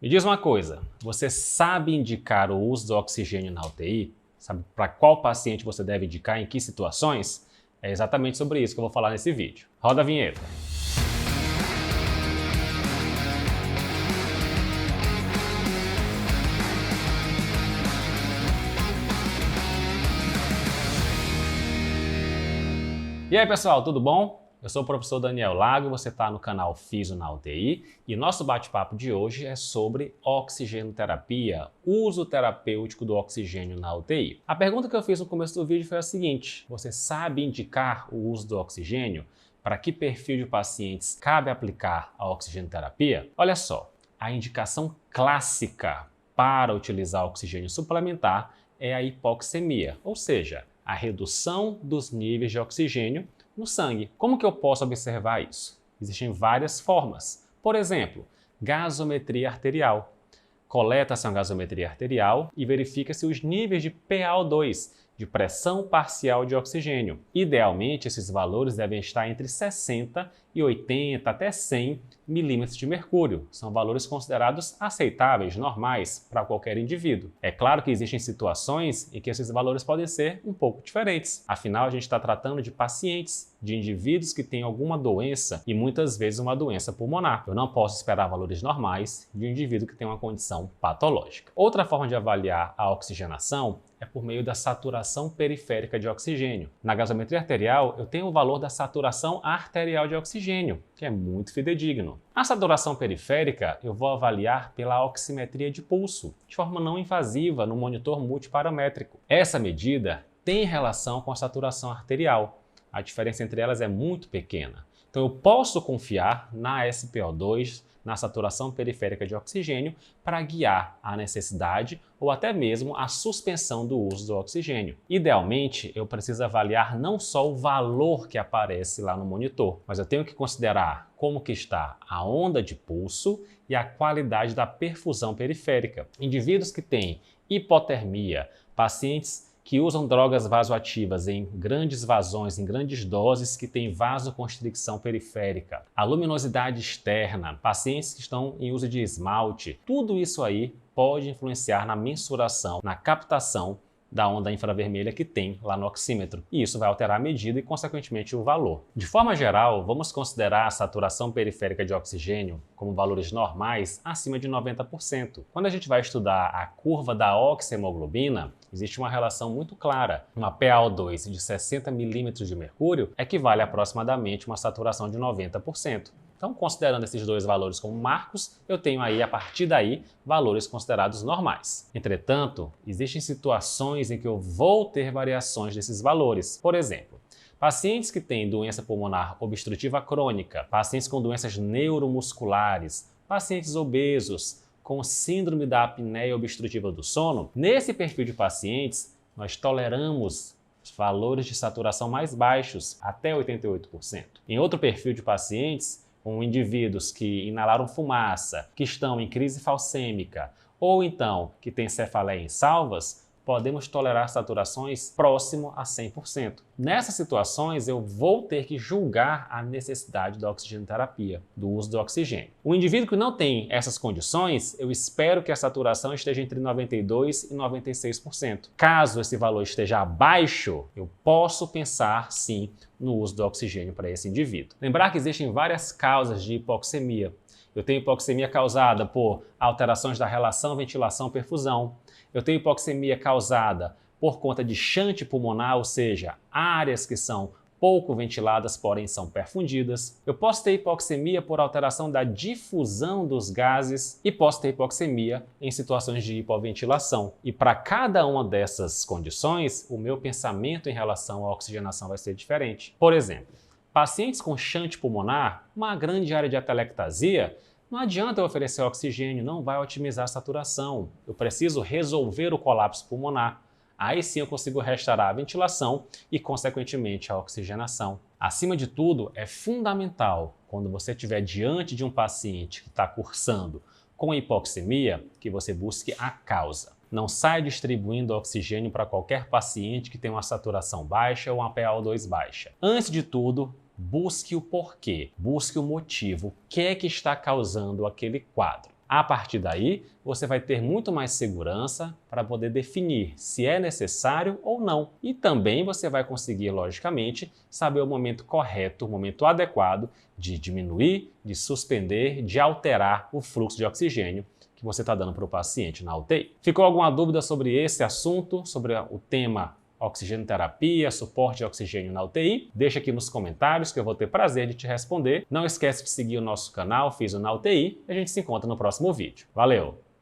Me diz uma coisa, você sabe indicar o uso do oxigênio na UTI? Sabe para qual paciente você deve indicar, em que situações? É exatamente sobre isso que eu vou falar nesse vídeo. Roda a vinheta. E aí pessoal, tudo bom? Eu sou o professor Daniel Lago e você está no canal Fisio na UTI e nosso bate-papo de hoje é sobre oxigenoterapia, uso terapêutico do oxigênio na UTI. A pergunta que eu fiz no começo do vídeo foi a seguinte: você sabe indicar o uso do oxigênio? Para que perfil de pacientes cabe aplicar a oxigenoterapia? Olha só, a indicação clássica para utilizar oxigênio suplementar é a hipoxemia, ou seja, a redução dos níveis de oxigênio no sangue. Como que eu posso observar isso? Existem várias formas. Por exemplo, gasometria arterial. Coleta-se uma gasometria arterial e verifica-se os níveis de PaO2, de pressão parcial de oxigênio. Idealmente, esses valores devem estar entre 60 e 80 até 100 milímetros de mercúrio. São valores considerados aceitáveis, normais para qualquer indivíduo. É claro que existem situações em que esses valores podem ser um pouco diferentes. Afinal, a gente está tratando de pacientes, de indivíduos que têm alguma doença e muitas vezes uma doença pulmonar. Eu não posso esperar valores normais de um indivíduo que tem uma condição patológica. Outra forma de avaliar a oxigenação é por meio da saturação periférica de oxigênio. Na gasometria arterial, eu tenho o valor da saturação arterial de oxigênio, que é muito fidedigno. A saturação periférica eu vou avaliar pela oximetria de pulso, de forma não invasiva no monitor multiparamétrico. Essa medida tem relação com a saturação arterial. A diferença entre elas é muito pequena. Então eu posso confiar na SpO2, na saturação periférica de oxigênio, para guiar a necessidade ou até mesmo a suspensão do uso do oxigênio. Idealmente, eu preciso avaliar não só o valor que aparece lá no monitor, mas eu tenho que considerar como que está a onda de pulso e a qualidade da perfusão periférica. Indivíduos que têm hipotermia, pacientes que usam drogas vasoativas em grandes vazões, em grandes doses, que têm vasoconstricção periférica, a luminosidade externa, pacientes que estão em uso de esmalte, tudo isso aí pode influenciar na mensuração, na captação da onda infravermelha que tem lá no oxímetro. E isso vai alterar a medida e, consequentemente, o valor. De forma geral, vamos considerar a saturação periférica de oxigênio como valores normais acima de 90%. Quando a gente vai estudar a curva da oxihemoglobina, existe uma relação muito clara. Uma PaO2 de 60 milímetros de mercúrio equivale a aproximadamente uma saturação de 90%. Então, considerando esses dois valores como marcos, eu tenho aí, a partir daí, valores considerados normais. Entretanto, existem situações em que eu vou ter variações desses valores. Por exemplo, pacientes que têm doença pulmonar obstrutiva crônica, pacientes com doenças neuromusculares, pacientes obesos, com síndrome da apneia obstrutiva do sono, nesse perfil de pacientes, nós toleramos valores de saturação mais baixos, até 88%. Em outro perfil de pacientes, com indivíduos que inalaram fumaça, que estão em crise falcêmica ou então que têm cefaleia em salvas, podemos tolerar saturações próximo a 100%. Nessas situações, eu vou ter que julgar a necessidade da oxigenoterapia, do uso do oxigênio. O indivíduo que não tem essas condições, eu espero que a saturação esteja entre 92% e 96%. Caso esse valor esteja abaixo, eu posso pensar, sim, no uso do oxigênio para esse indivíduo. Lembrar que existem várias causas de hipoxemia. Eu tenho hipoxemia causada por alterações da relação ventilação-perfusão. Eu tenho hipoxemia causada por conta de shunt pulmonar, ou seja, áreas que são pouco ventiladas, porém são perfundidas. Eu posso ter hipoxemia por alteração da difusão dos gases e posso ter hipoxemia em situações de hipoventilação. E para cada uma dessas condições, o meu pensamento em relação à oxigenação vai ser diferente. Por exemplo, pacientes com shunt pulmonar, uma grande área de atelectasia, não adianta eu oferecer oxigênio, não vai otimizar a saturação. Eu preciso resolver o colapso pulmonar. Aí sim eu consigo restaurar a ventilação e, consequentemente, a oxigenação. Acima de tudo, é fundamental, quando você estiver diante de um paciente que está cursando com hipoxemia, que você busque a causa. Não saia distribuindo oxigênio para qualquer paciente que tem uma saturação baixa ou uma PaO2 baixa. Antes de tudo, busque o porquê, busque o motivo, o que é que está causando aquele quadro. A partir daí, você vai ter muito mais segurança para poder definir se é necessário ou não. E também você vai conseguir, logicamente, saber o momento correto, o momento adequado de diminuir, de suspender, de alterar o fluxo de oxigênio que você está dando para o paciente na UTI. Ficou alguma dúvida sobre esse assunto, sobre o tema oxigenoterapia, suporte de oxigênio na UTI? Deixa aqui nos comentários que eu vou ter prazer de te responder. Não esquece de seguir o nosso canal Fiz na UTI e a gente se encontra no próximo vídeo. Valeu!